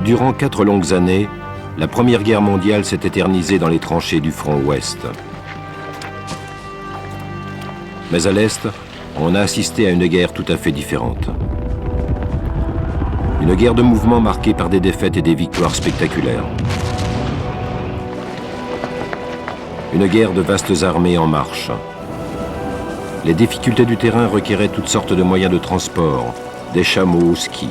Durant 4 longues années, la Première Guerre mondiale s'est éternisée dans les tranchées du front ouest. Mais à l'Est, on a assisté à une guerre tout à fait différente. Une guerre de mouvement marquée par des défaites et des victoires spectaculaires. Une guerre de vastes armées en marche. Les difficultés du terrain requéraient toutes sortes de moyens de transport, des chameaux au ski.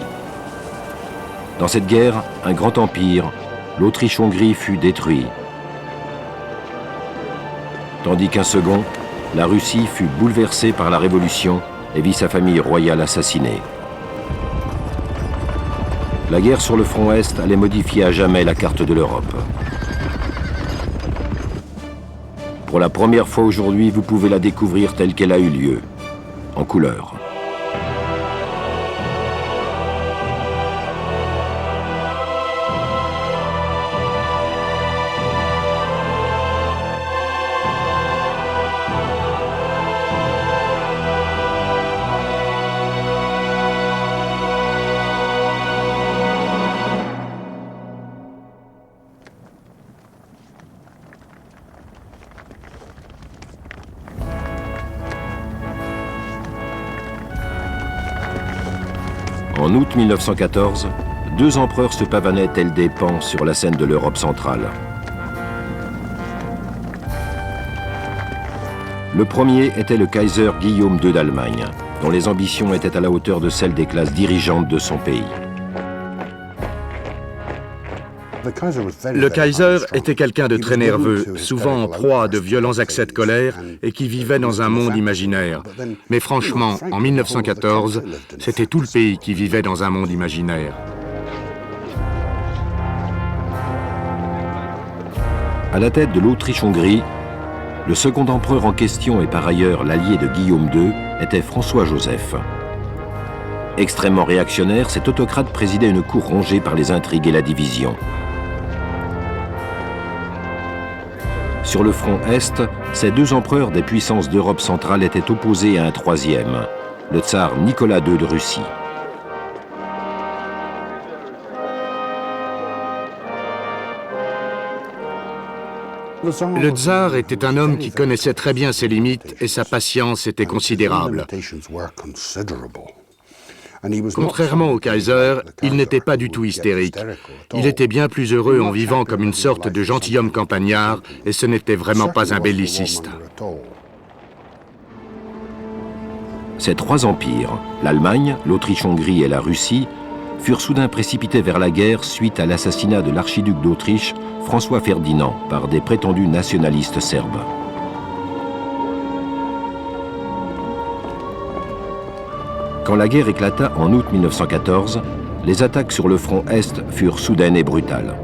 Dans cette guerre, un grand empire, l'Autriche-Hongrie, fut détruit. Tandis qu'un second, la Russie, fut bouleversée par la Révolution et vit sa famille royale assassinée. La guerre sur le front Est allait modifier à jamais la carte de l'Europe. Pour la première fois aujourd'hui, vous pouvez la découvrir telle qu'elle a eu lieu, en couleur. En août 1914, 2 empereurs se pavanaient tels des pans sur la scène de l'Europe centrale. Le premier était le Kaiser Guillaume II d'Allemagne, dont les ambitions étaient à la hauteur de celles des classes dirigeantes de son pays. Le Kaiser était quelqu'un de très nerveux, souvent en proie à de violents accès de colère et qui vivait dans un monde imaginaire. Mais franchement, en 1914, c'était tout le pays qui vivait dans un monde imaginaire. À la tête de l'Autriche-Hongrie, le second empereur en question et par ailleurs l'allié de Guillaume II était François-Joseph. Extrêmement réactionnaire, cet autocrate présidait une cour rongée par les intrigues et la division. Sur le front Est, ces 2 empereurs des puissances d'Europe centrale étaient opposés à un troisième, le tsar Nicolas II de Russie. Le tsar était un homme qui connaissait très bien ses limites et sa patience était considérable. Contrairement au Kaiser, il n'était pas du tout hystérique. Il était bien plus heureux en vivant comme une sorte de gentilhomme campagnard et ce n'était vraiment pas un belliciste. Ces 3 empires, l'Allemagne, l'Autriche-Hongrie et la Russie, furent soudain précipités vers la guerre suite à l'assassinat de l'archiduc d'Autriche, François Ferdinand, par des prétendus nationalistes serbes. Quand la guerre éclata en août 1914, les attaques sur le front Est furent soudaines et brutales.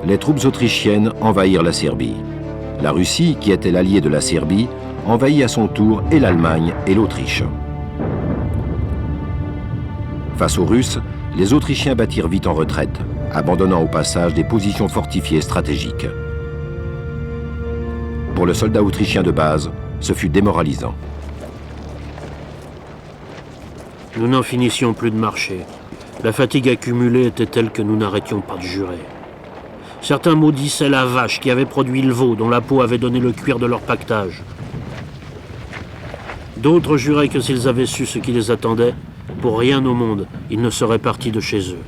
Les troupes autrichiennes envahirent la Serbie. La Russie, qui était l'allié de la Serbie, envahit à son tour et l'Allemagne et l'Autriche. Face aux Russes, les Autrichiens battirent vite en retraite, abandonnant au passage des positions fortifiées stratégiques. Pour le soldat autrichien de base, ce fut démoralisant. Nous n'en finissions plus de marcher. La fatigue accumulée était telle que nous n'arrêtions pas de jurer. Certains maudissaient la vache qui avait produit le veau, dont la peau avait donné le cuir de leur pactage. D'autres juraient que s'ils avaient su ce qui les attendait, pour rien au monde, ils ne seraient partis de chez eux.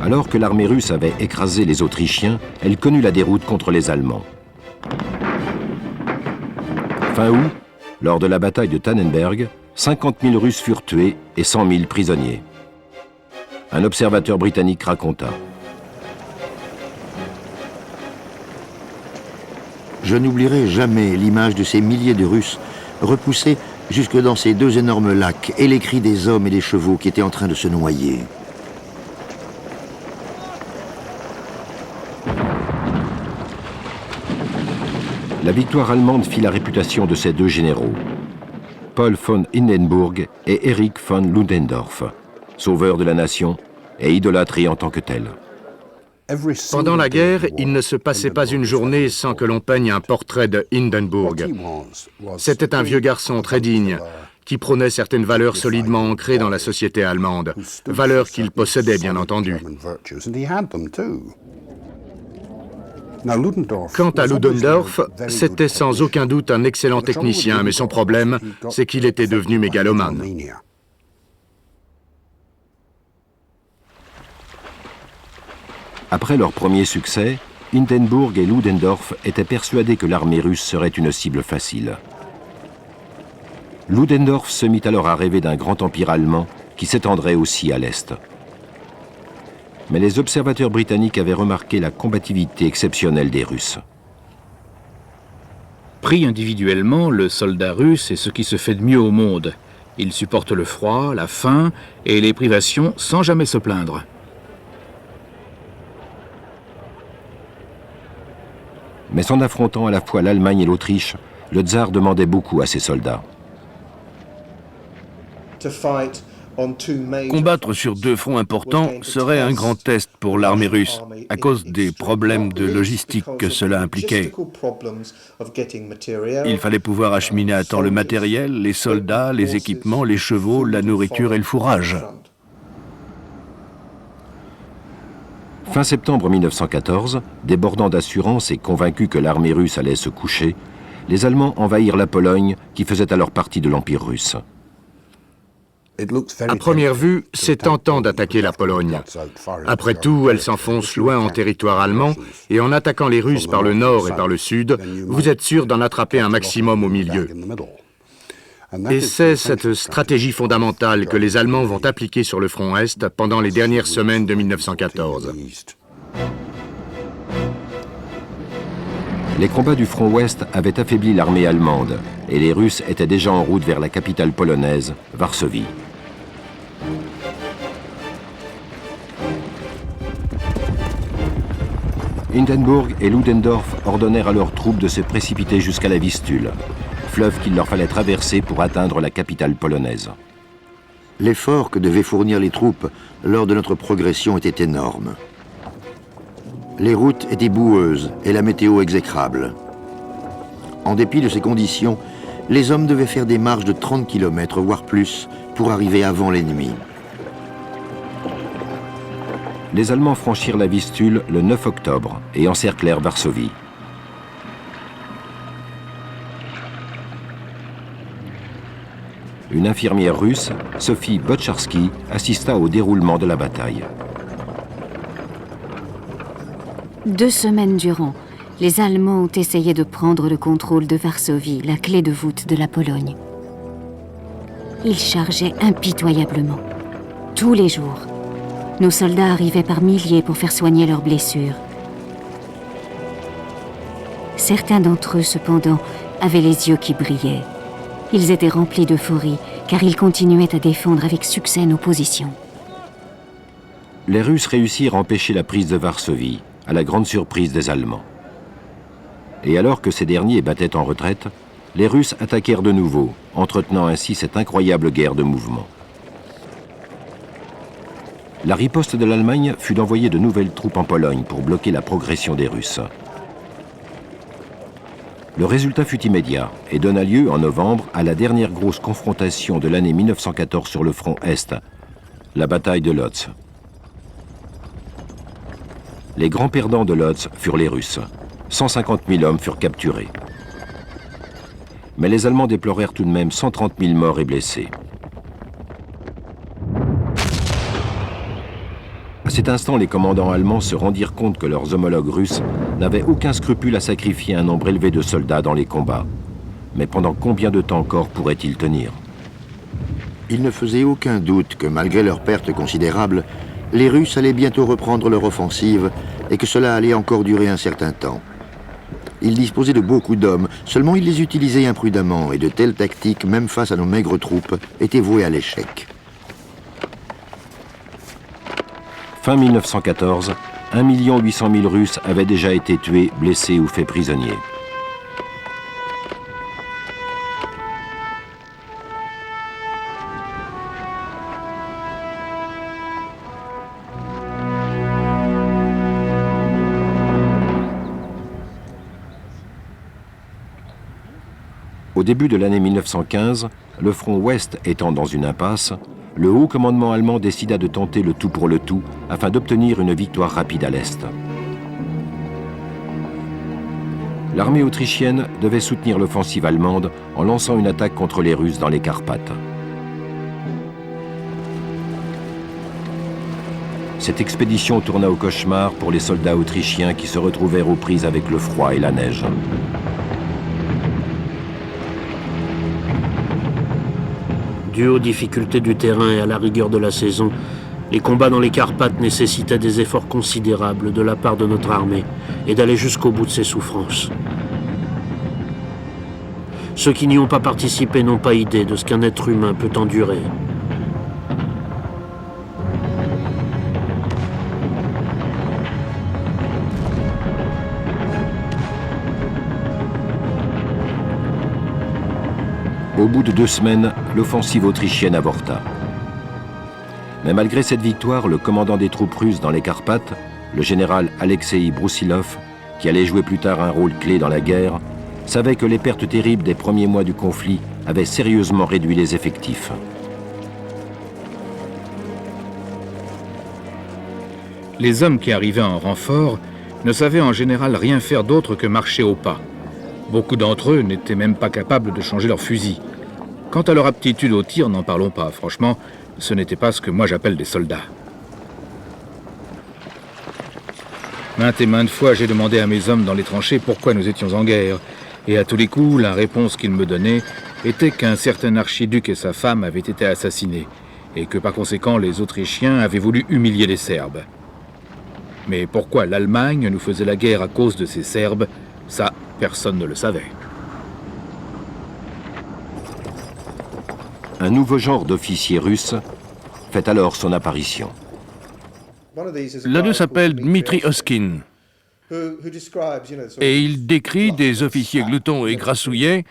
Alors que l'armée russe avait écrasé les Autrichiens, elle connut la déroute contre les Allemands. Fin août, lors de la bataille de Tannenberg, 50 000 Russes furent tués et 100 000 prisonniers. Un observateur britannique raconta. Je n'oublierai jamais l'image de ces milliers de Russes repoussés jusque dans ces 2 énormes lacs et les cris des hommes et des chevaux qui étaient en train de se noyer. La victoire allemande fit la réputation de ces 2 généraux, Paul von Hindenburg et Erich von Ludendorff, sauveurs de la nation et idolâtrés en tant que tels. Pendant la guerre, il ne se passait pas une journée sans que l'on peigne un portrait de Hindenburg. C'était un vieux garçon très digne, qui prônait certaines valeurs solidement ancrées dans la société allemande, valeurs qu'il possédait bien entendu. Quant à Ludendorff, c'était sans aucun doute un excellent technicien, mais son problème, c'est qu'il était devenu mégalomane. Après leur premier succès, Hindenburg et Ludendorff étaient persuadés que l'armée russe serait une cible facile. Ludendorff se mit alors à rêver d'un grand empire allemand qui s'étendrait aussi à l'Est. Mais les observateurs britanniques avaient remarqué la combativité exceptionnelle des Russes. Pris individuellement, le soldat russe est ce qui se fait de mieux au monde. Il supporte le froid, la faim et les privations sans jamais se plaindre. Mais en affrontant à la fois l'Allemagne et l'Autriche, le tsar demandait beaucoup à ses soldats. Combattre sur deux fronts importants serait un grand test pour l'armée russe, à cause des problèmes de logistique que cela impliquait. Il fallait pouvoir acheminer à temps le matériel, les soldats, les équipements, les chevaux, la nourriture et le fourrage. Fin septembre 1914, débordant d'assurance et convaincus que l'armée russe allait se coucher, les Allemands envahirent la Pologne, qui faisait alors partie de l'Empire russe. À première vue, c'est tentant d'attaquer la Pologne. Après tout, elle s'enfonce loin en territoire allemand, et en attaquant les Russes par le nord et par le sud, vous êtes sûr d'en attraper un maximum au milieu. Et c'est cette stratégie fondamentale que les Allemands vont appliquer sur le front Est pendant les dernières semaines de 1914. Les combats du front ouest avaient affaibli l'armée allemande, et les Russes étaient déjà en route vers la capitale polonaise, Varsovie. Hindenburg et Ludendorff ordonnèrent à leurs troupes de se précipiter jusqu'à la Vistule, fleuve qu'il leur fallait traverser pour atteindre la capitale polonaise. L'effort que devaient fournir les troupes lors de notre progression était énorme. Les routes étaient boueuses et la météo exécrable. En dépit de ces conditions, les hommes devaient faire des marches de 30 km, voire plus, pour arriver avant l'ennemi. Les Allemands franchirent la Vistule le 9 octobre et encerclèrent Varsovie. Une infirmière russe, Sophie Botcharski, assista au déroulement de la bataille. 2 semaines durant, les Allemands ont essayé de prendre le contrôle de Varsovie, la clé de voûte de la Pologne. Ils chargeaient impitoyablement. Tous les jours, nos soldats arrivaient par milliers pour faire soigner leurs blessures. Certains d'entre eux, cependant, avaient les yeux qui brillaient. Ils étaient remplis d'euphorie, car ils continuaient à défendre avec succès nos positions. Les Russes réussirent à empêcher la prise de Varsovie, à la grande surprise des Allemands. Et alors que ces derniers battaient en retraite, les Russes attaquèrent de nouveau, entretenant ainsi cette incroyable guerre de mouvement. La riposte de l'Allemagne fut d'envoyer de nouvelles troupes en Pologne pour bloquer la progression des Russes. Le résultat fut immédiat et donna lieu en novembre à la dernière grosse confrontation de l'année 1914 sur le front Est, la bataille de Lodz. Les grands perdants de Lodz furent les Russes. 150 000 hommes furent capturés. Mais les Allemands déplorèrent tout de même 130 000 morts et blessés. À cet instant, les commandants allemands se rendirent compte que leurs homologues russes n'avaient aucun scrupule à sacrifier un nombre élevé de soldats dans les combats. Mais pendant combien de temps encore pourraient-ils tenir? Il ne faisait aucun doute que malgré leurs pertes considérables, les Russes allaient bientôt reprendre leur offensive et que cela allait encore durer un certain temps. Ils disposaient de beaucoup d'hommes, seulement ils les utilisaient imprudemment et de telles tactiques, même face à nos maigres troupes, étaient vouées à l'échec. Fin 1914, 1 800 000 Russes avaient déjà été tués, blessés ou faits prisonniers. Au début de l'année 1915, le front ouest étant dans une impasse, le haut commandement allemand décida de tenter le tout pour le tout afin d'obtenir une victoire rapide à l'est. L'armée autrichienne devait soutenir l'offensive allemande en lançant une attaque contre les Russes dans les Carpates. Cette expédition tourna au cauchemar pour les soldats autrichiens qui se retrouvèrent aux prises avec le froid et la neige. Dû aux difficultés du terrain et à la rigueur de la saison, les combats dans les Carpates nécessitaient des efforts considérables de la part de notre armée et d'aller jusqu'au bout de ses souffrances. Ceux qui n'y ont pas participé n'ont pas idée de ce qu'un être humain peut endurer. Au bout de 2 semaines, l'offensive autrichienne avorta. Mais malgré cette victoire, le commandant des troupes russes dans les Carpates, le général Alexei Broussilov, qui allait jouer plus tard un rôle clé dans la guerre, savait que les pertes terribles des premiers mois du conflit avaient sérieusement réduit les effectifs. Les hommes qui arrivaient en renfort ne savaient en général rien faire d'autre que marcher au pas. Beaucoup d'entre eux n'étaient même pas capables de changer leur fusil. Quant à leur aptitude au tir, n'en parlons pas. Franchement, ce n'était pas ce que moi j'appelle des soldats. Maintes et maintes fois, j'ai demandé à mes hommes dans les tranchées pourquoi nous étions en guerre. Et à tous les coups, la réponse qu'ils me donnaient était qu'un certain archiduc et sa femme avaient été assassinés, et que par conséquent, les Autrichiens avaient voulu humilier les Serbes. Mais pourquoi l'Allemagne nous faisait la guerre à cause de ces Serbes, ça, personne ne le savait. Un nouveau genre d'officier russe fait alors son apparition. L'un d'eux s'appelle Dmitri Oskin. Et il décrit des officiers gloutons et grassouillets,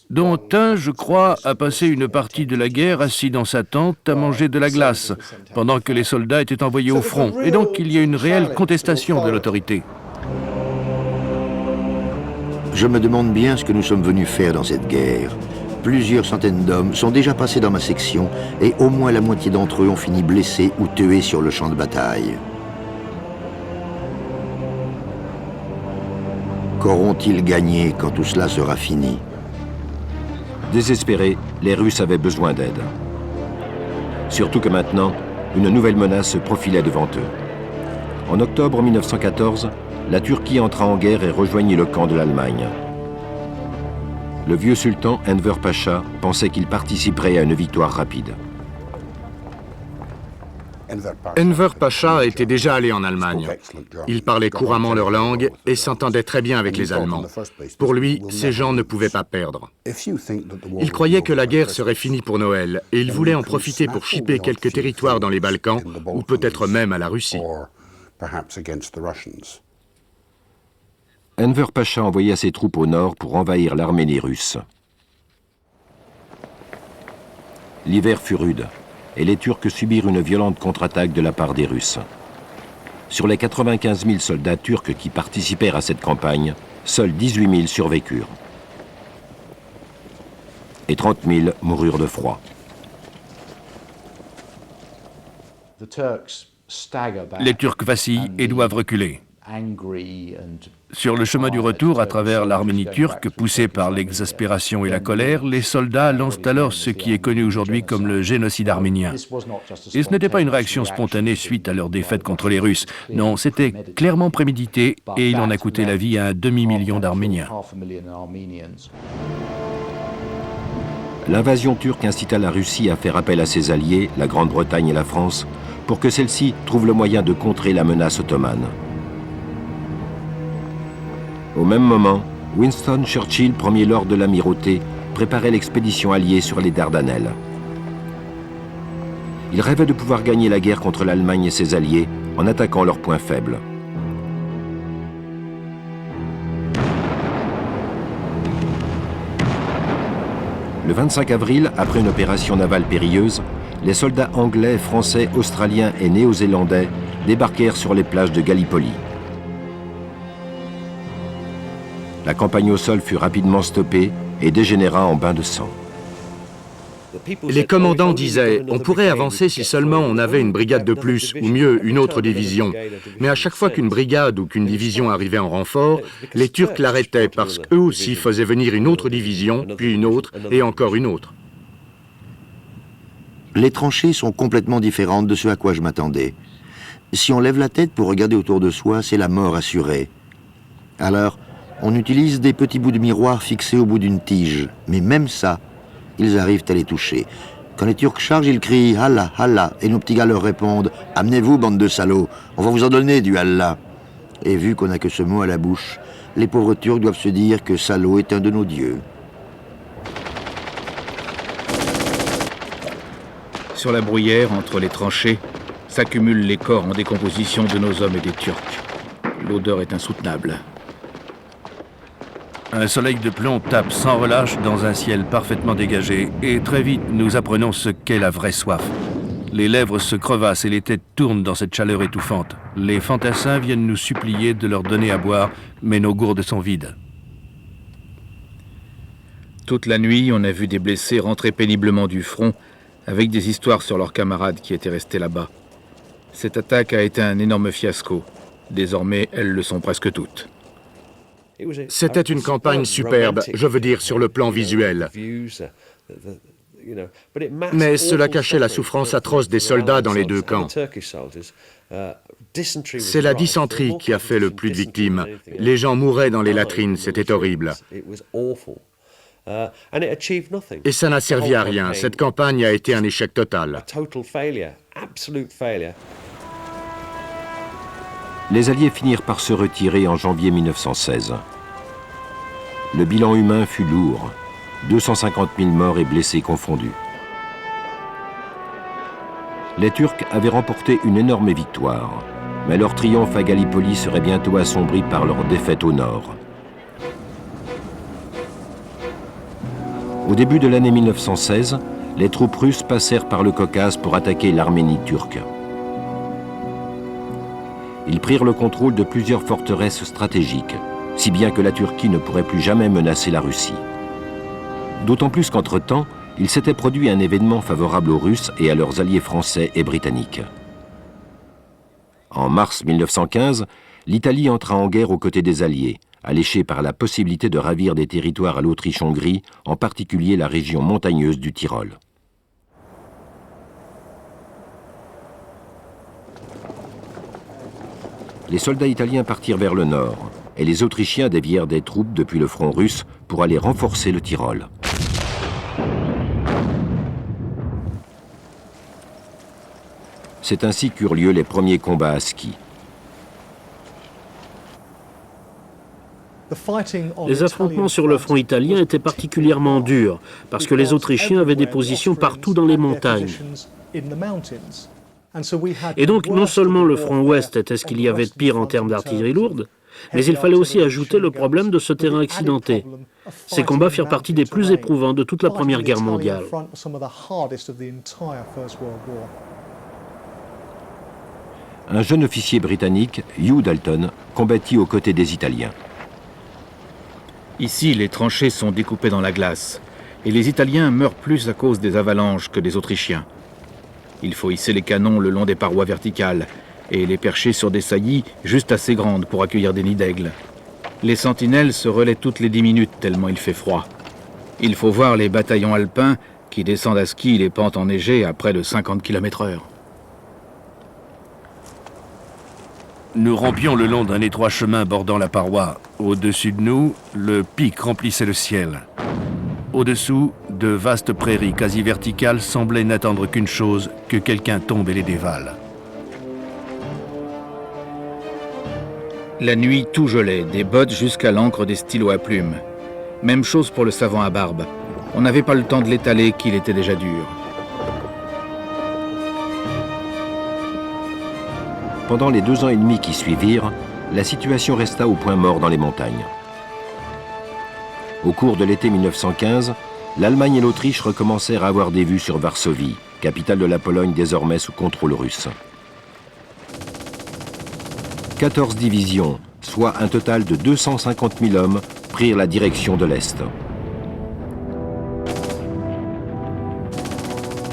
dont un, je crois, a passé une partie de la guerre assis dans sa tente à manger de la glace, pendant que les soldats étaient envoyés au front. Et donc il y a une réelle contestation de l'autorité. Je me demande bien ce que nous sommes venus faire dans cette guerre. Plusieurs centaines d'hommes sont déjà passés dans ma section et au moins la moitié d'entre eux ont fini blessés ou tués sur le champ de bataille. Qu'auront-ils gagné quand tout cela sera fini? Désespérés, les Russes avaient besoin d'aide. Surtout que maintenant, une nouvelle menace se profilait devant eux. En octobre 1914, la Turquie entra en guerre et rejoignit le camp de l'Allemagne. Le vieux sultan Enver Pacha pensait qu'il participerait à une victoire rapide. Enver Pacha était déjà allé en Allemagne. Il parlait couramment leur langue et s'entendait très bien avec les Allemands. Pour lui, ces gens ne pouvaient pas perdre. Il croyait que la guerre serait finie pour Noël et il voulait en profiter pour chipper quelques territoires dans les Balkans ou peut-être même à la Russie. Enver Pacha envoya ses troupes au nord pour envahir l'Arménie russe. L'hiver fut rude et les Turcs subirent une violente contre-attaque de la part des Russes. Sur les 95 000 soldats turcs qui participèrent à cette campagne, seuls 18 000 survécurent. Et 30 000 moururent de froid. Les Turcs vacillent et doivent reculer. Sur le chemin du retour à travers l'Arménie turque, poussée par l'exaspération et la colère, les soldats lancent alors ce qui est connu aujourd'hui comme le génocide arménien. Et ce n'était pas une réaction spontanée suite à leur défaite contre les Russes. Non, c'était clairement prémédité et il en a coûté la vie à un demi-million d'Arméniens. L'invasion turque incita la Russie à faire appel à ses alliés, la Grande-Bretagne et la France, pour que celle-ci trouve le moyen de contrer la menace ottomane. Au même moment, Winston Churchill, premier lord de l'Amirauté, préparait l'expédition alliée sur les Dardanelles. Il rêvait de pouvoir gagner la guerre contre l'Allemagne et ses alliés en attaquant leurs points faibles. Le 25 avril, après une opération navale périlleuse, les soldats anglais, français, australiens et néo-zélandais débarquèrent sur les plages de Gallipoli. La campagne au sol fut rapidement stoppée et dégénéra en bain de sang. Les commandants disaient, on pourrait avancer si seulement on avait une brigade de plus, ou mieux, une autre division. Mais à chaque fois qu'une brigade ou qu'une division arrivait en renfort, les Turcs l'arrêtaient parce qu'eux aussi faisaient venir une autre division, puis une autre, et encore une autre. Les tranchées sont complètement différentes de ce à quoi je m'attendais. Si on lève la tête pour regarder autour de soi, c'est la mort assurée. Alors, on utilise des petits bouts de miroir fixés au bout d'une tige, mais même ça, ils arrivent à les toucher. Quand les Turcs chargent, ils crient « Allah, Allah » et nos petits gars leur répondent « Amenez-vous, bande de salauds, on va vous en donner du Allah ». Et vu qu'on n'a que ce mot à la bouche, les pauvres Turcs doivent se dire que salaud est un de nos dieux. Sur la bruyère, entre les tranchées, s'accumulent les corps en décomposition de nos hommes et des Turcs. L'odeur est insoutenable. Un soleil de plomb tape sans relâche dans un ciel parfaitement dégagé et très vite nous apprenons ce qu'est la vraie soif. Les lèvres se crevassent et les têtes tournent dans cette chaleur étouffante. Les fantassins viennent nous supplier de leur donner à boire, mais nos gourdes sont vides. Toute la nuit, on a vu des blessés rentrer péniblement du front avec des histoires sur leurs camarades qui étaient restés là-bas. Cette attaque a été un énorme fiasco. Désormais, elles le sont presque toutes. C'était une campagne superbe, je veux dire sur le plan visuel. Mais cela cachait la souffrance atroce des soldats dans les deux camps. C'est la dysenterie qui a fait le plus de victimes. Les gens mouraient dans les latrines, c'était horrible. Et ça n'a servi à rien. Cette campagne a été un échec total. Les Alliés finirent par se retirer en janvier 1916. Le bilan humain fut lourd, 250 000 morts et blessés confondus. Les Turcs avaient remporté une énorme victoire, mais leur triomphe à Gallipoli serait bientôt assombri par leur défaite au nord. Au début de l'année 1916, les troupes russes passèrent par le Caucase pour attaquer l'Arménie turque. Ils prirent le contrôle de plusieurs forteresses stratégiques, si bien que la Turquie ne pourrait plus jamais menacer la Russie. D'autant plus qu'entre-temps, il s'était produit un événement favorable aux Russes et à leurs alliés français et britanniques. En mars 1915, l'Italie entra en guerre aux côtés des Alliés, alléchée par la possibilité de ravir des territoires à l'Autriche-Hongrie, en particulier la région montagneuse du Tyrol. Les soldats italiens partirent vers le nord, et les Autrichiens dévièrent des troupes depuis le front russe pour aller renforcer le Tyrol. C'est ainsi qu'eurent lieu les premiers combats à ski. Les affrontements sur le front italien étaient particulièrement durs, parce que les Autrichiens avaient des positions partout dans les montagnes. Et donc, non seulement le front ouest était ce qu'il y avait de pire en termes d'artillerie lourde, mais il fallait aussi ajouter le problème de ce terrain accidenté. Ces combats firent partie des plus éprouvants de toute la Première Guerre mondiale. Un jeune officier britannique, Hugh Dalton, combattit aux côtés des Italiens. Ici, les tranchées sont découpées dans la glace, et les Italiens meurent plus à cause des avalanches que des Autrichiens. Il faut hisser les canons le long des parois verticales et les percher sur des saillies juste assez grandes pour accueillir des nids d'aigles. Les sentinelles se relaient toutes les 10 minutes tellement il fait froid. Il faut voir les bataillons alpins qui descendent à ski les pentes enneigées à près de 50 km/h. Nous rampions le long d'un étroit chemin bordant la paroi. Au-dessus de nous, le pic remplissait le ciel. Au-dessous, de vastes prairies quasi verticales semblaient n'attendre qu'une chose, que quelqu'un tombe et les dévale. La nuit, tout gelait, des bottes jusqu'à l'encre des stylos à plumes. Même chose pour le savon à barbe. On n'avait pas le temps de l'étaler qu'il était déjà dur. Pendant les 2 ans et demi qui suivirent, la situation resta au point mort dans les montagnes. Au cours de l'été 1915, l'Allemagne et l'Autriche recommencèrent à avoir des vues sur Varsovie, capitale de la Pologne désormais sous contrôle russe. 14 divisions, soit un total de 250 000 hommes, prirent la direction de l'Est.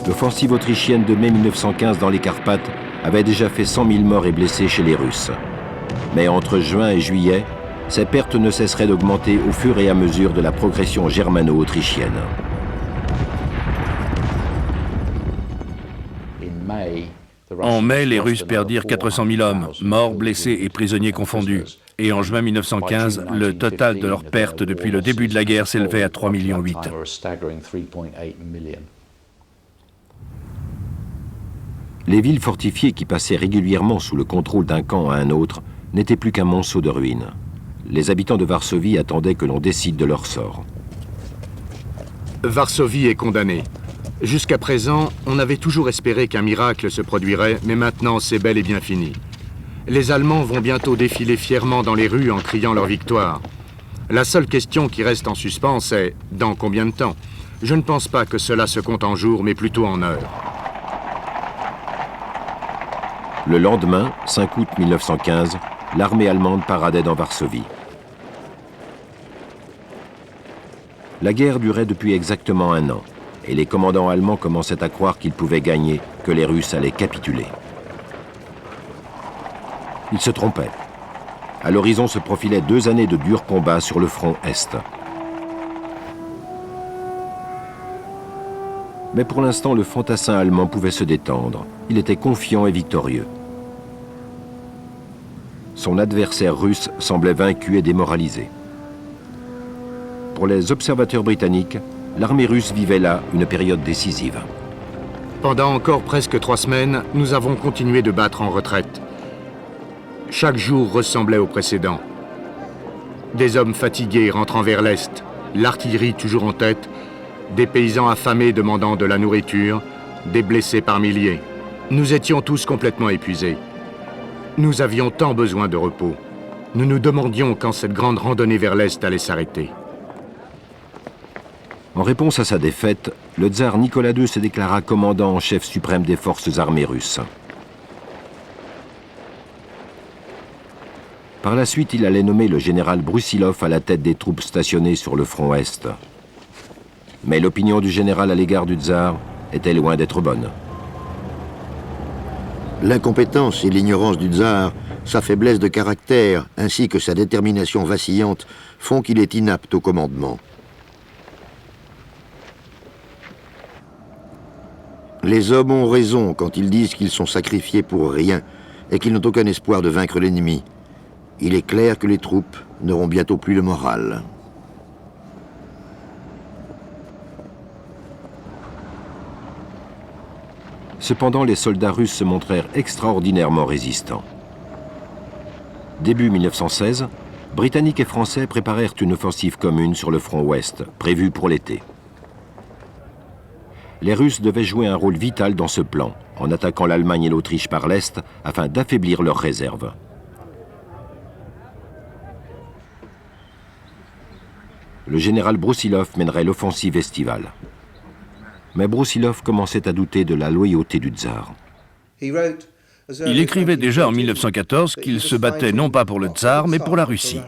L'offensive autrichienne de mai 1915 dans les Carpates avait déjà fait 100 000 morts et blessés chez les Russes. Mais entre juin et juillet, ces pertes ne cesseraient d'augmenter au fur et à mesure de la progression germano-autrichienne. En mai, les Russes perdirent 400 000 hommes, morts, blessés et prisonniers confondus. Et en juin 1915, le total de leurs pertes depuis le début de la guerre s'élevait à 3,8 millions. Les villes fortifiées qui passaient régulièrement sous le contrôle d'un camp à un autre n'étaient plus qu'un monceau de ruines. Les habitants de Varsovie attendaient que l'on décide de leur sort. Varsovie est condamnée. Jusqu'à présent, on avait toujours espéré qu'un miracle se produirait, mais maintenant c'est bel et bien fini. Les Allemands vont bientôt défiler fièrement dans les rues en criant leur victoire. La seule question qui reste en suspens est « dans combien de temps ?» Je ne pense pas que cela se compte en jours, mais plutôt en heures. Le lendemain, 5 août 1915, l'armée allemande paradait dans Varsovie. La guerre durait depuis exactement 1 an, et les commandants allemands commençaient à croire qu'ils pouvaient gagner, que les Russes allaient capituler. Ils se trompaient. À l'horizon se profilaient 2 années de durs combats sur le front Est. Mais pour l'instant, le fantassin allemand pouvait se détendre. Il était confiant et victorieux. Son adversaire russe semblait vaincu et démoralisé. Pour les observateurs britanniques, l'armée russe vivait là une période décisive. Pendant encore presque 3 semaines, nous avons continué de battre en retraite. Chaque jour ressemblait au précédent. Des hommes fatigués rentrant vers l'Est, l'artillerie toujours en tête, des paysans affamés demandant de la nourriture, des blessés par milliers. Nous étions tous complètement épuisés. Nous avions tant besoin de repos. Nous nous demandions quand cette grande randonnée vers l'Est allait s'arrêter. En réponse à sa défaite, le tsar Nicolas II se déclara commandant en chef suprême des forces armées russes. Par la suite, il allait nommer le général Brusilov à la tête des troupes stationnées sur le front Est. Mais l'opinion du général à l'égard du tsar était loin d'être bonne. L'incompétence et l'ignorance du tsar, sa faiblesse de caractère, ainsi que sa détermination vacillante, font qu'il est inapte au commandement. Les hommes ont raison quand ils disent qu'ils sont sacrifiés pour rien et qu'ils n'ont aucun espoir de vaincre l'ennemi. Il est clair que les troupes n'auront bientôt plus le moral. Cependant, les soldats russes se montrèrent extraordinairement résistants. Début 1916, Britanniques et Français préparèrent une offensive commune sur le front ouest, prévue pour l'été. Les Russes devaient jouer un rôle vital dans ce plan, en attaquant l'Allemagne et l'Autriche par l'Est, afin d'affaiblir leurs réserves. Le général Brusilov mènerait l'offensive estivale. Mais Brusilov commençait à douter de la loyauté du tsar. Il écrivait déjà en 1914 qu'il se battait non pas pour le tsar, mais pour la Russie.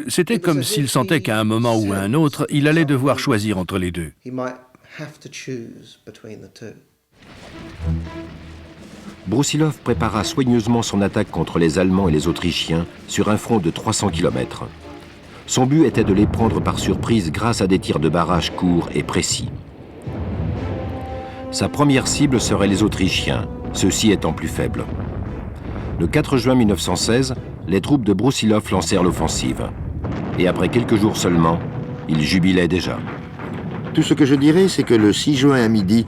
C'était comme s'il sentait qu'à un moment ou à un autre, il allait devoir choisir entre les deux. Brusilov prépara soigneusement son attaque contre les Allemands et les Autrichiens sur un front de 300 km. Son but était de les prendre par surprise grâce à des tirs de barrage courts et précis. Sa première cible serait les Autrichiens, ceux-ci étant plus faibles. Le 4 juin 1916, les troupes de Brusilov lancèrent l'offensive. Et après quelques jours seulement, ils jubilaient déjà. Tout ce que je dirais, c'est que le 6 juin à midi,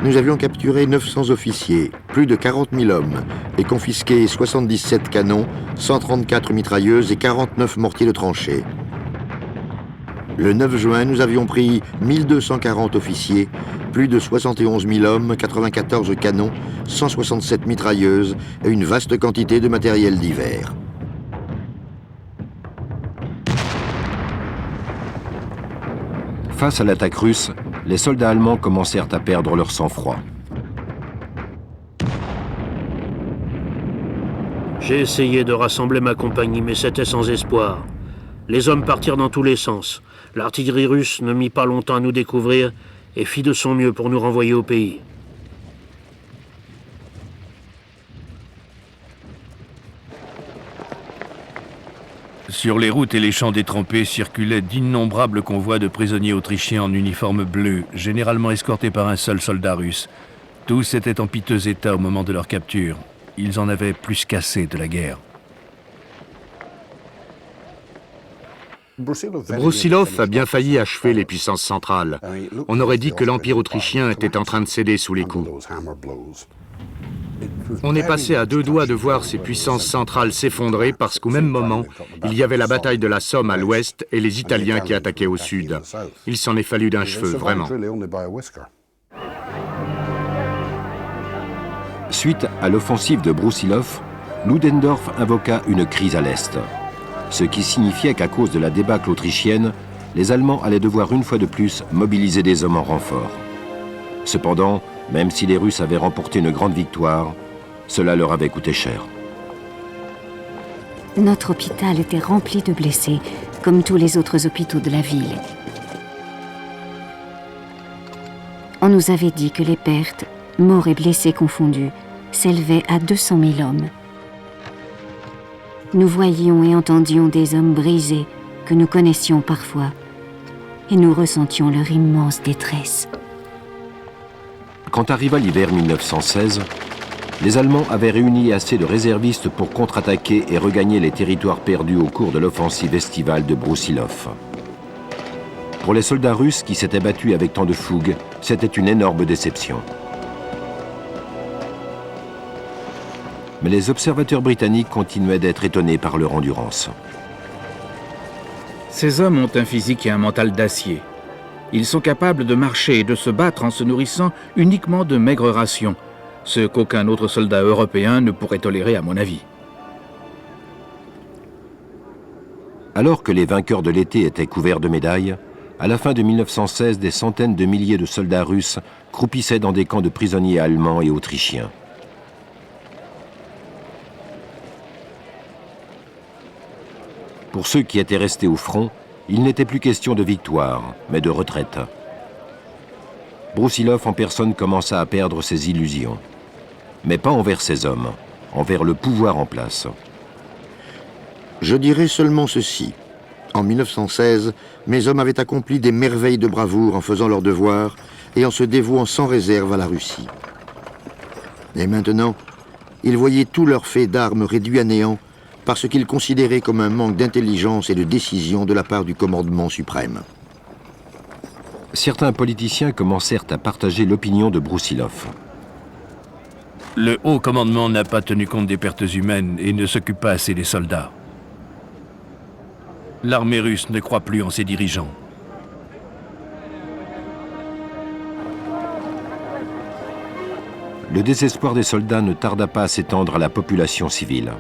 nous avions capturé 900 officiers, plus de 40 000 hommes, et confisqué 77 canons, 134 mitrailleuses et 49 mortiers de tranchée. Le 9 juin, nous avions pris 1240 officiers, plus de 71 000 hommes, 94 canons, 167 mitrailleuses et une vaste quantité de matériel divers. Face à l'attaque russe, les soldats allemands commencèrent à perdre leur sang-froid. J'ai essayé de rassembler ma compagnie, mais c'était sans espoir. Les hommes partirent dans tous les sens. L'artillerie russe ne mit pas longtemps à nous découvrir, et fit de son mieux pour nous renvoyer au pays. Sur les routes et les champs détrempés circulaient d'innombrables convois de prisonniers autrichiens en uniforme bleu, généralement escortés par un seul soldat russe. Tous étaient en piteux état au moment de leur capture. Ils en avaient plus qu'assez de la guerre. Brusilov a bien failli achever les puissances centrales. On aurait dit que l'Empire autrichien était en train de céder sous les coups. On est passé à deux doigts de voir ces puissances centrales s'effondrer parce qu'au même moment, il y avait la bataille de la Somme à l'ouest et les Italiens qui attaquaient au sud. Il s'en est fallu d'un cheveu, vraiment. Suite à l'offensive de Brusilov, Ludendorff invoqua une crise à l'Est. Ce qui signifiait qu'à cause de la débâcle autrichienne, les Allemands allaient devoir une fois de plus mobiliser des hommes en renfort. Cependant, même si les Russes avaient remporté une grande victoire, cela leur avait coûté cher. Notre hôpital était rempli de blessés, comme tous les autres hôpitaux de la ville. On nous avait dit que les pertes, morts et blessés confondus, s'élevaient à 200 000 hommes. Nous voyions et entendions des hommes brisés que nous connaissions parfois, et nous ressentions leur immense détresse. Quand arriva l'hiver 1916, les Allemands avaient réuni assez de réservistes pour contre-attaquer et regagner les territoires perdus au cours de l'offensive estivale de Brusilov. Pour les soldats russes qui s'étaient battus avec tant de fougue, c'était une énorme déception. Mais les observateurs britanniques continuaient d'être étonnés par leur endurance. Ces hommes ont un physique et un mental d'acier. Ils sont capables de marcher et de se battre en se nourrissant uniquement de maigres rations, ce qu'aucun autre soldat européen ne pourrait tolérer à mon avis. Alors que les vainqueurs de l'été étaient couverts de médailles, à la fin de 1916, des centaines de milliers de soldats russes croupissaient dans des camps de prisonniers allemands et autrichiens. Pour ceux qui étaient restés au front, il n'était plus question de victoire, mais de retraite. Brusilov en personne commença à perdre ses illusions. Mais pas envers ses hommes, envers le pouvoir en place. Je dirais seulement ceci. En 1916, mes hommes avaient accompli des merveilles de bravoure en faisant leur devoir et en se dévouant sans réserve à la Russie. Et maintenant, ils voyaient tous leurs faits d'armes réduits à néant parce qu'ils considéraient comme un manque d'intelligence et de décision de la part du commandement suprême. Certains politiciens commencèrent à partager l'opinion de Brusilov. Le haut commandement n'a pas tenu compte des pertes humaines et ne s'occupe pas assez des soldats. L'armée russe ne croit plus en ses dirigeants. Le désespoir des soldats ne tarda pas à s'étendre à la population civile.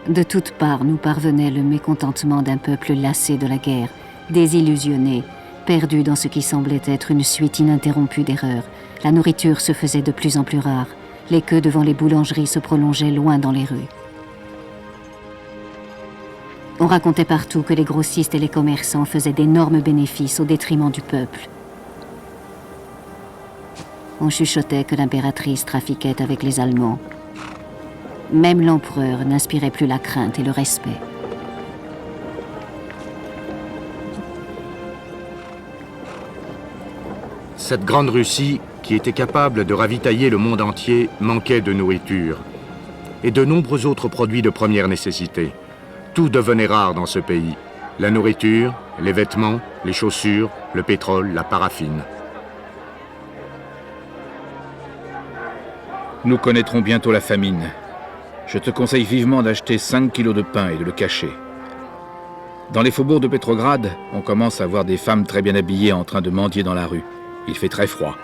De toutes parts nous parvenait le mécontentement d'un peuple lassé de la guerre, désillusionné, perdu dans ce qui semblait être une suite ininterrompue d'erreurs. La nourriture se faisait de plus en plus rare. Les queues devant les boulangeries se prolongeaient loin dans les rues. On racontait partout que les grossistes et les commerçants faisaient d'énormes bénéfices au détriment du peuple. On chuchotait que l'impératrice trafiquait avec les Allemands. Même l'empereur n'inspirait plus la crainte et le respect. Cette grande Russie, qui était capable de ravitailler le monde entier, manquait de nourriture et de nombreux autres produits de première nécessité. Tout devenait rare dans ce pays. La nourriture, les vêtements, les chaussures, le pétrole, la paraffine. Nous connaîtrons bientôt la famine. Je te conseille vivement d'acheter 5 kilos de pain et de le cacher. Dans les faubourgs de Petrograd, on commence à voir des femmes très bien habillées en train de mendier dans la rue. Il fait très froid.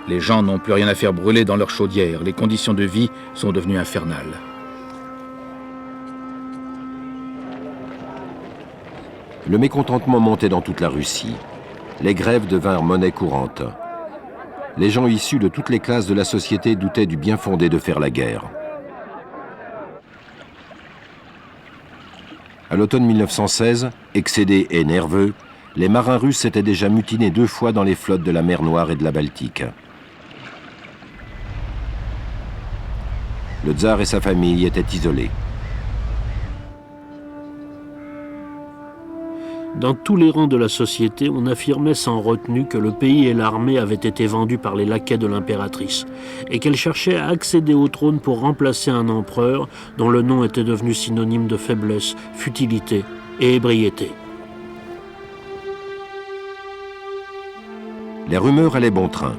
Les gens n'ont plus rien à faire brûler dans leur chaudière. Les conditions de vie sont devenues infernales. Le mécontentement montait dans toute la Russie. Les grèves devinrent monnaie courante. Les gens issus de toutes les classes de la société doutaient du bien fondé de faire la guerre. À l'automne 1916, Excédés et nerveux, les marins russes s'étaient déjà mutinés 2 fois dans les flottes de la mer Noire et de la Baltique. Le tsar et sa famille étaient isolés. Dans tous les rangs de la société, on affirmait sans retenue que le pays et l'armée avaient été vendus par les laquais de l'impératrice et qu'elle cherchait à accéder au trône pour remplacer un empereur dont le nom était devenu synonyme de faiblesse, futilité et ébriété. Les rumeurs allaient bon train.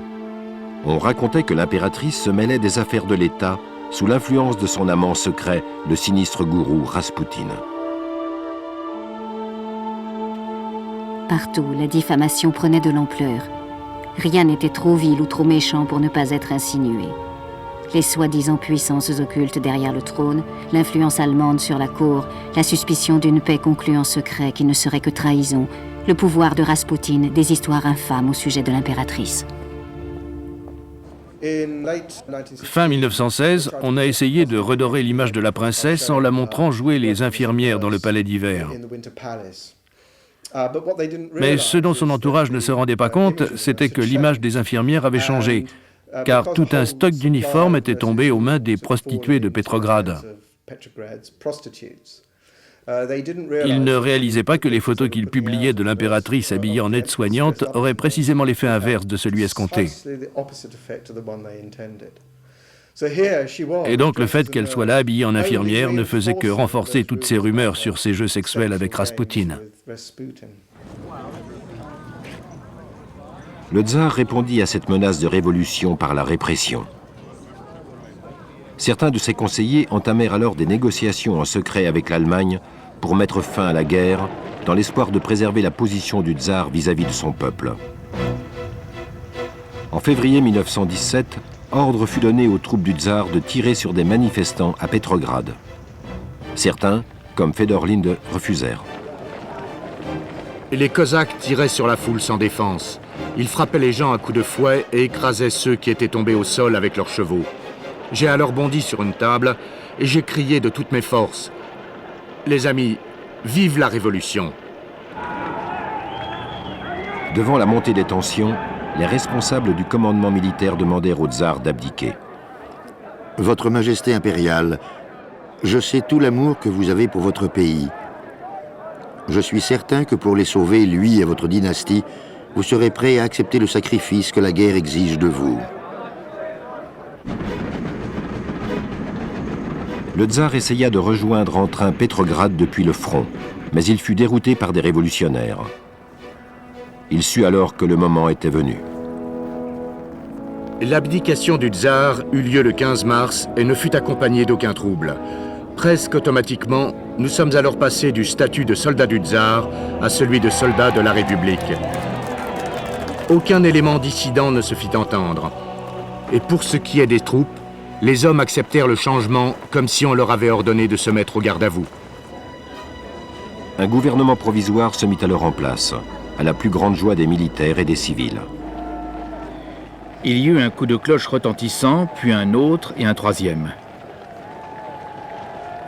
On racontait que l'impératrice se mêlait des affaires de l'État sous l'influence de son amant secret, le sinistre gourou Raspoutine. Partout, la diffamation prenait de l'ampleur. Rien n'était trop vil ou trop méchant pour ne pas être insinué. Les soi-disant puissances occultes derrière le trône, l'influence allemande sur la cour, la suspicion d'une paix conclue en secret qui ne serait que trahison, le pouvoir de Raspoutine, des histoires infâmes au sujet de l'impératrice. Fin 1916, on a essayé de redorer l'image de la princesse en la montrant jouer les infirmières dans le palais d'hiver. Mais ce dont son entourage ne se rendait pas compte, c'était que l'image des infirmières avait changé, car tout un stock d'uniformes était tombé aux mains des prostituées de Petrograd. Ils ne réalisaient pas que les photos qu'ils publiaient de l'impératrice habillée en aide-soignante auraient précisément l'effet inverse de celui escompté. Et donc le fait qu'elle soit là habillée en infirmière ne faisait que renforcer toutes ces rumeurs sur ses jeux sexuels avec Raspoutine. Le tsar répondit à cette menace de révolution par la répression. Certains de ses conseillers entamèrent alors des négociations en secret avec l'Allemagne pour mettre fin à la guerre, dans l'espoir de préserver la position du tsar vis-à-vis de son peuple. En février 1917, ordre fut donné aux troupes du tsar de tirer sur des manifestants à Petrograd. Certains, comme Fedor Linde, refusèrent. Les Cosaques tiraient sur la foule sans défense. Ils frappaient les gens à coups de fouet et écrasaient ceux qui étaient tombés au sol avec leurs chevaux. J'ai alors bondi sur une table et j'ai crié de toutes mes forces. Les amis, vive la Révolution! Devant la montée des tensions, les responsables du commandement militaire demandèrent au tsar d'abdiquer. Votre Majesté impériale, je sais tout l'amour que vous avez pour votre pays. Je suis certain que pour les sauver, lui et votre dynastie, vous serez prêt à accepter le sacrifice que la guerre exige de vous. Le tsar essaya de rejoindre en train Petrograd depuis le front, mais il fut dérouté par des révolutionnaires. Il sut alors que le moment était venu. L'abdication du tsar eut lieu le 15 mars et ne fut accompagnée d'aucun trouble. Presque automatiquement, nous sommes alors passés du statut de soldat du tsar à celui de soldat de la République. Aucun élément dissident ne se fit entendre. Et pour ce qui est des troupes, les hommes acceptèrent le changement comme si on leur avait ordonné de se mettre au garde à vous. Un gouvernement provisoire se mit alors en place, à la plus grande joie des militaires et des civils. Il y eut un coup de cloche retentissant, puis un autre et un troisième.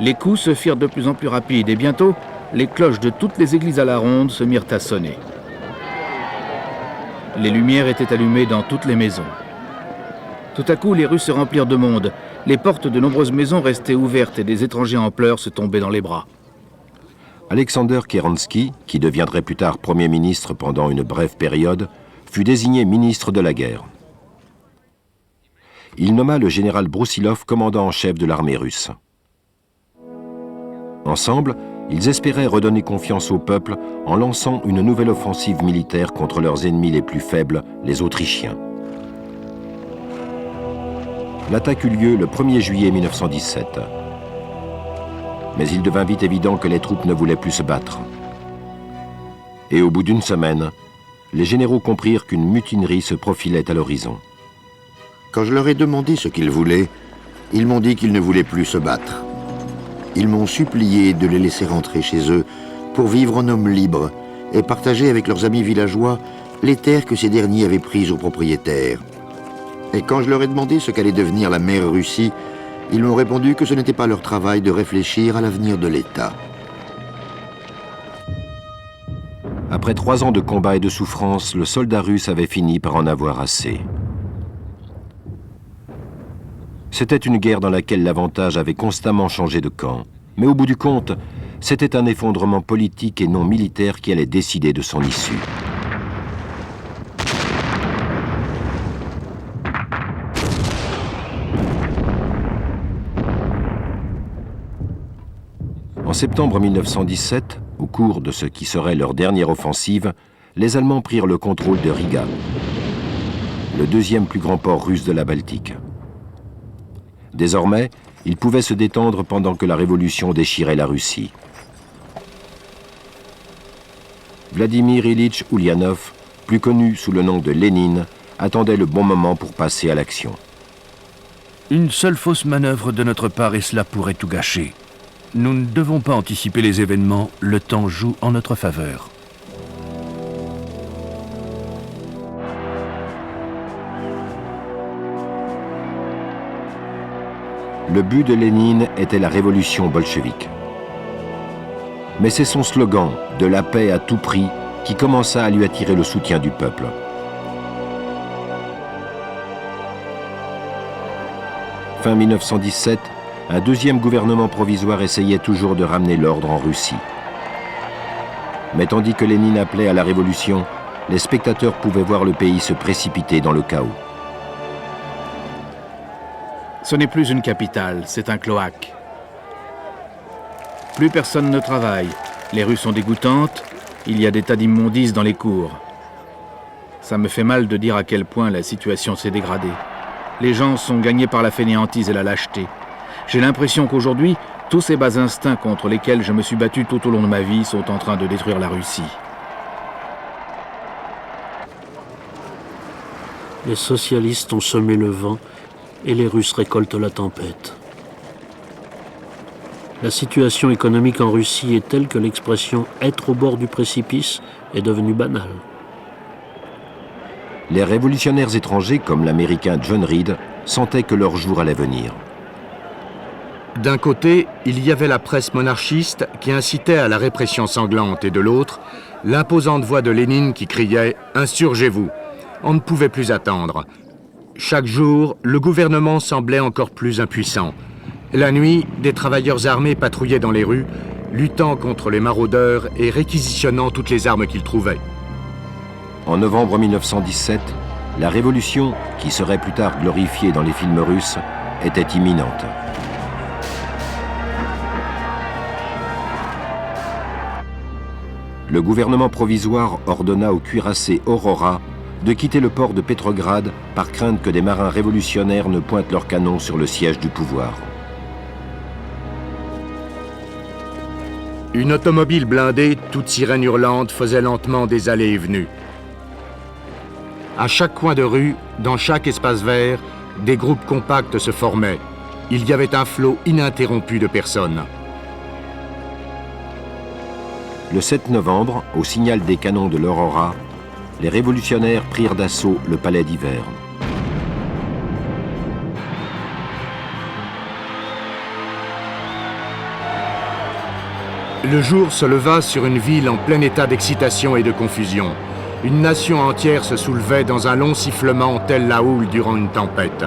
Les coups se firent de plus en plus rapides et bientôt, les cloches de toutes les églises à la ronde se mirent à sonner. Les lumières étaient allumées dans toutes les maisons. Tout à coup, les rues se remplirent de monde. Les portes de nombreuses maisons restaient ouvertes et des étrangers en pleurs se tombaient dans les bras. Alexander Kerensky, qui deviendrait plus tard Premier ministre pendant une brève période, fut désigné ministre de la guerre. Il nomma le général Broussilov commandant en chef de l'armée russe. Ensemble, ils espéraient redonner confiance au peuple en lançant une nouvelle offensive militaire contre leurs ennemis les plus faibles, les Autrichiens. L'attaque eut lieu le 1er juillet 1917. Mais il devint vite évident que les troupes ne voulaient plus se battre. Et au bout d'une semaine, les généraux comprirent qu'une mutinerie se profilait à l'horizon. Quand je leur ai demandé ce qu'ils voulaient, ils m'ont dit qu'ils ne voulaient plus se battre. Ils m'ont supplié de les laisser rentrer chez eux pour vivre en hommes libres et partager avec leurs amis villageois les terres que ces derniers avaient prises aux propriétaires. Et quand je leur ai demandé ce qu'allait devenir la mère Russie, ils m'ont répondu que ce n'était pas leur travail de réfléchir à l'avenir de l'État. Après 3 ans de combats et de souffrances, le soldat russe avait fini par en avoir assez. C'était une guerre dans laquelle l'avantage avait constamment changé de camp. Mais au bout du compte, c'était un effondrement politique et non militaire qui allait décider de son issue. En septembre 1917, au cours de ce qui serait leur dernière offensive, les Allemands prirent le contrôle de Riga, le deuxième plus grand port russe de la Baltique. Désormais, ils pouvaient se détendre pendant que la révolution déchirait la Russie. Vladimir Ilitch Ulyanov, plus connu sous le nom de Lénine, attendait le bon moment pour passer à l'action. Une seule fausse manœuvre de notre part et cela pourrait tout gâcher. Nous ne devons pas anticiper les événements, le temps joue en notre faveur. Le but de Lénine était la révolution bolchevique. Mais c'est son slogan « de la paix à tout prix » qui commença à lui attirer le soutien du peuple. Fin 1917, un deuxième gouvernement provisoire essayait toujours de ramener l'ordre en Russie. Mais tandis que Lénine appelait à la révolution, les spectateurs pouvaient voir le pays se précipiter dans le chaos. Ce n'est plus une capitale, c'est un cloaque. Plus personne ne travaille, les rues sont dégoûtantes, il y a des tas d'immondices dans les cours. Ça me fait mal de dire à quel point la situation s'est dégradée. Les gens sont gagnés par la fainéantise et la lâcheté. J'ai l'impression qu'aujourd'hui, tous ces bas instincts contre lesquels je me suis battu tout au long de ma vie sont en train de détruire la Russie. Les socialistes ont semé le vent et les Russes récoltent la tempête. La situation économique en Russie est telle que l'expression « être au bord du précipice » est devenue banale. Les révolutionnaires étrangers, comme l'américain John Reed, sentaient que leur jour allait venir. D'un côté, il y avait la presse monarchiste qui incitait à la répression sanglante et de l'autre, l'imposante voix de Lénine qui criait « Insurgez-vous ». On ne pouvait plus attendre. Chaque jour, le gouvernement semblait encore plus impuissant. La nuit, des travailleurs armés patrouillaient dans les rues, luttant contre les maraudeurs et réquisitionnant toutes les armes qu'ils trouvaient. En novembre 1917, la révolution, qui serait plus tard glorifiée dans les films russes, était imminente. Le gouvernement provisoire ordonna au cuirassé Aurora de quitter le port de Petrograd par crainte que des marins révolutionnaires ne pointent leurs canons sur le siège du pouvoir. Une automobile blindée, toute sirène hurlante, faisait lentement des allées et venues. À chaque coin de rue, dans chaque espace vert, des groupes compacts se formaient. Il y avait un flot ininterrompu de personnes. Le 7 novembre, au signal des canons de l'Aurora, les révolutionnaires prirent d'assaut le palais d'hiver. Le jour se leva sur une ville en plein état d'excitation et de confusion. Une nation entière se soulevait dans un long sifflement tel la houle durant une tempête.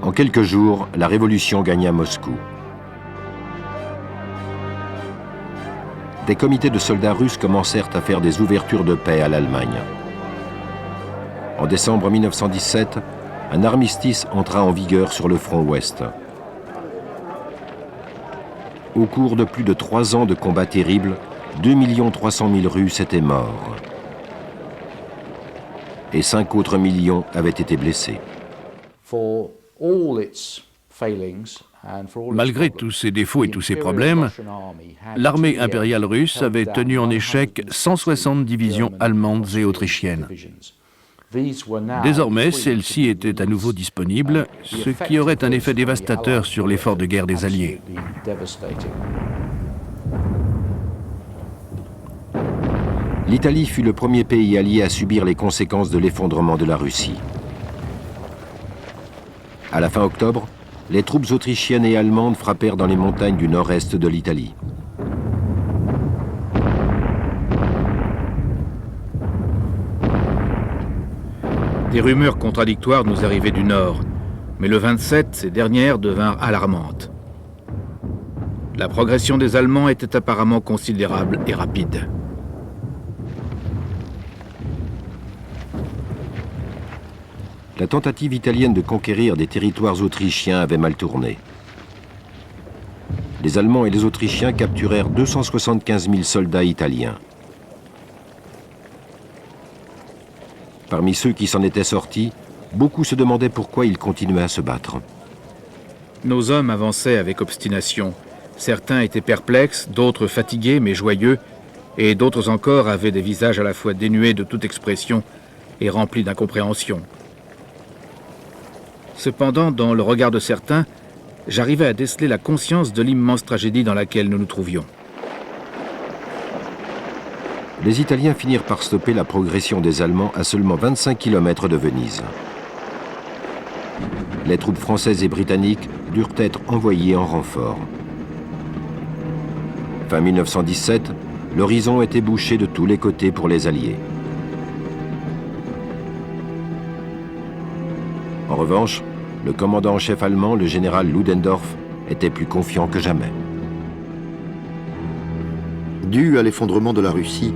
En quelques jours, la révolution gagna Moscou. Des comités de soldats russes commencèrent à faire des ouvertures de paix à l'Allemagne. En décembre 1917, un armistice entra en vigueur sur le front ouest. Au cours de plus de 3 ans de combats terribles, 2 300 000 Russes étaient morts. Et 5 autres millions avaient été blessés. Malgré tous ses défauts et tous ses problèmes, l'armée impériale russe avait tenu en échec 160 divisions allemandes et autrichiennes. Désormais, celles-ci étaient à nouveau disponibles, ce qui aurait un effet dévastateur sur l'effort de guerre des Alliés. L'Italie fut le premier pays allié à subir les conséquences de l'effondrement de la Russie. À la fin octobre, les troupes autrichiennes et allemandes frappèrent dans les montagnes du nord-est de l'Italie. Des rumeurs contradictoires nous arrivaient du nord, mais le 27, ces dernières devinrent alarmantes. La progression des Allemands était apparemment considérable et rapide. La tentative italienne de conquérir des territoires autrichiens avait mal tourné. Les Allemands et les Autrichiens capturèrent 275 000 soldats italiens. Parmi ceux qui s'en étaient sortis, beaucoup se demandaient pourquoi ils continuaient à se battre. Nos hommes avançaient avec obstination. Certains étaient perplexes, d'autres fatigués mais joyeux, et d'autres encore avaient des visages à la fois dénués de toute expression et remplis d'incompréhension. Cependant, dans le regard de certains, j'arrivais à déceler la conscience de l'immense tragédie dans laquelle nous nous trouvions. Les Italiens finirent par stopper la progression des Allemands à seulement 25 km de Venise. Les troupes françaises et britanniques durent être envoyées en renfort. Fin 1917, l'horizon était bouché de tous les côtés pour les Alliés. En revanche, le commandant en chef allemand, le général Ludendorff, était plus confiant que jamais. Dû à l'effondrement de la Russie,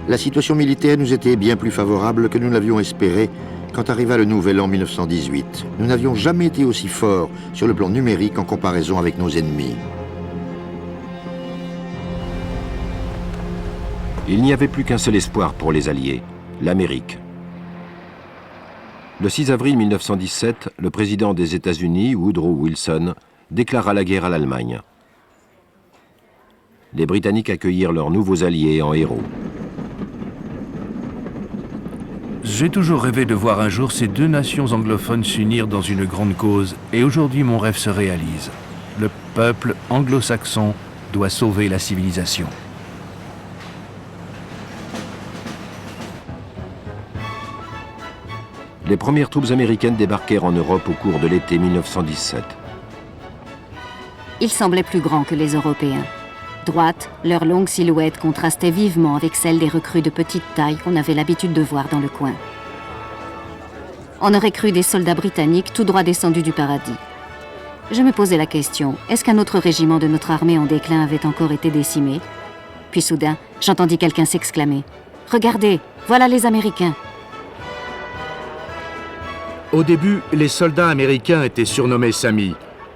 la situation militaire nous était bien plus favorable que nous l'avions espéré quand arriva le nouvel an 1918. Nous n'avions jamais été aussi forts sur le plan numérique en comparaison avec nos ennemis. Il n'y avait plus qu'un seul espoir pour les Alliés, l'Amérique. Le 6 avril 1917, le président des États-Unis, Woodrow Wilson, déclara la guerre à l'Allemagne. Les Britanniques accueillirent leurs nouveaux alliés en héros. J'ai toujours rêvé de voir un jour ces deux nations anglophones s'unir dans une grande cause, et aujourd'hui mon rêve se réalise. Le peuple anglo-saxon doit sauver la civilisation. Les premières troupes américaines débarquèrent en Europe au cours de l'été 1917. Ils semblaient plus grands que les Européens. Droites, leurs longues silhouettes contrastaient vivement avec celles des recrues de petite taille qu'on avait l'habitude de voir dans le coin. On aurait cru des soldats britanniques tout droit descendus du paradis. Je me posais la question, est-ce qu'un autre régiment de notre armée en déclin avait encore été décimé? Puis soudain, j'entendis quelqu'un s'exclamer. « Regardez, voilà les Américains !» Au début, les soldats américains étaient surnommés Sammy.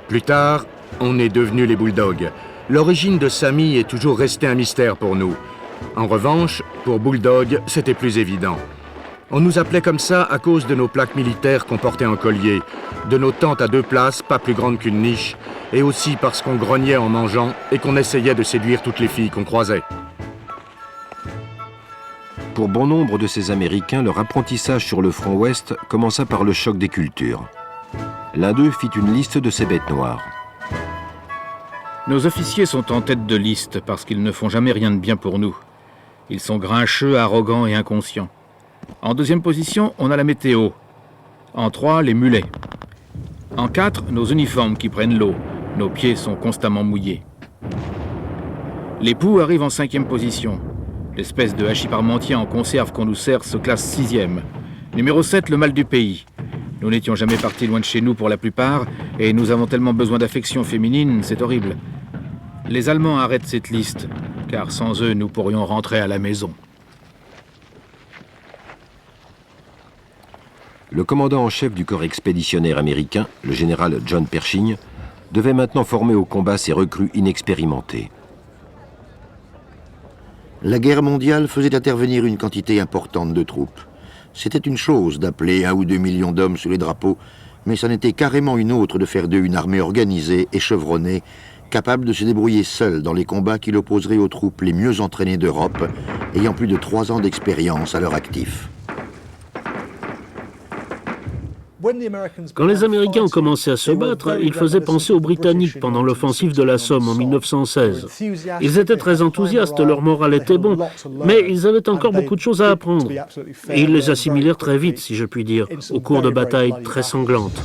Plus tard, on est devenus les Bulldogs. L'origine de Sammy est toujours restée un mystère pour nous. En revanche, pour Bulldog, c'était plus évident. On nous appelait comme ça à cause de nos plaques militaires qu'on portait en collier, de nos tentes à 2 places, pas plus grandes qu'une niche, et aussi parce qu'on grognait en mangeant et qu'on essayait de séduire toutes les filles qu'on croisait. Pour bon nombre de ces Américains, leur apprentissage sur le front ouest commença par le choc des cultures. L'un d'eux fit une liste de ces bêtes noires. Nos officiers sont en tête de liste parce qu'ils ne font jamais rien de bien pour nous. Ils sont grincheux, arrogants et inconscients. En deuxième position, on a la météo. En 3, les mulets. En 4, nos uniformes qui prennent l'eau. Nos pieds sont constamment mouillés. Les poux arrivent en 5e position. L'espèce de hachis parmentier en conserve qu'on nous sert se classe 6e. Numéro 7, le mal du pays. Nous n'étions jamais partis loin de chez nous pour la plupart, et nous avons tellement besoin d'affection féminine, c'est horrible. Les Allemands arrêtent cette liste, car sans eux, nous pourrions rentrer à la maison. Le commandant en chef du corps expéditionnaire américain, le général John Pershing, devait maintenant former au combat ses recrues inexpérimentées. La guerre mondiale faisait intervenir une quantité importante de troupes. C'était une chose d'appeler 1 ou 2 millions d'hommes sous les drapeaux, mais c'en était carrément une autre de faire d'eux une armée organisée et chevronnée, capable de se débrouiller seule dans les combats qui l'opposeraient aux troupes les mieux entraînées d'Europe, ayant plus de 3 ans d'expérience à leur actif. Quand les Américains ont commencé à se battre, ils faisaient penser aux Britanniques pendant l'offensive de la Somme en 1916. Ils étaient très enthousiastes, leur moral était bon, mais ils avaient encore beaucoup de choses à apprendre. Et ils les assimilèrent très vite, si je puis dire, au cours de batailles très sanglantes.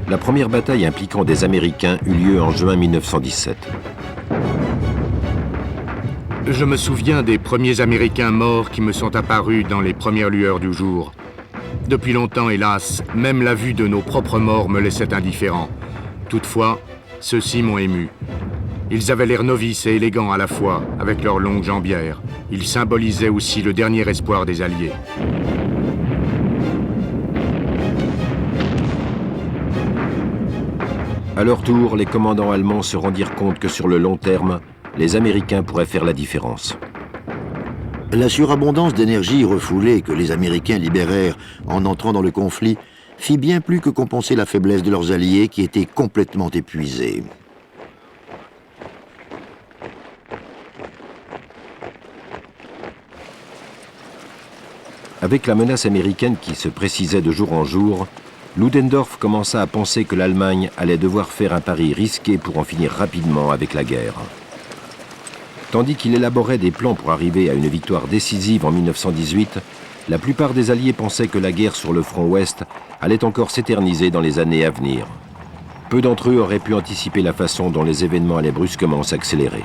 La première bataille impliquant des Américains eut lieu en juin 1917. Je me souviens des premiers Américains morts qui me sont apparus dans les premières lueurs du jour. Depuis longtemps, hélas, même la vue de nos propres morts me laissait indifférent. Toutefois, ceux-ci m'ont ému. Ils avaient l'air novices et élégants à la fois, avec leurs longues jambières. Ils symbolisaient aussi le dernier espoir des Alliés. À leur tour, les commandants allemands se rendirent compte que sur le long terme, les Américains pourraient faire la différence. La surabondance d'énergie refoulée que les Américains libérèrent en entrant dans le conflit fit bien plus que compenser la faiblesse de leurs alliés qui étaient complètement épuisés. Avec la menace américaine qui se précisait de jour en jour, Ludendorff commença à penser que l'Allemagne allait devoir faire un pari risqué pour en finir rapidement avec la guerre. Tandis qu'il élaborait des plans pour arriver à une victoire décisive en 1918, la plupart des Alliés pensaient que la guerre sur le front ouest allait encore s'éterniser dans les années à venir. Peu d'entre eux auraient pu anticiper la façon dont les événements allaient brusquement s'accélérer.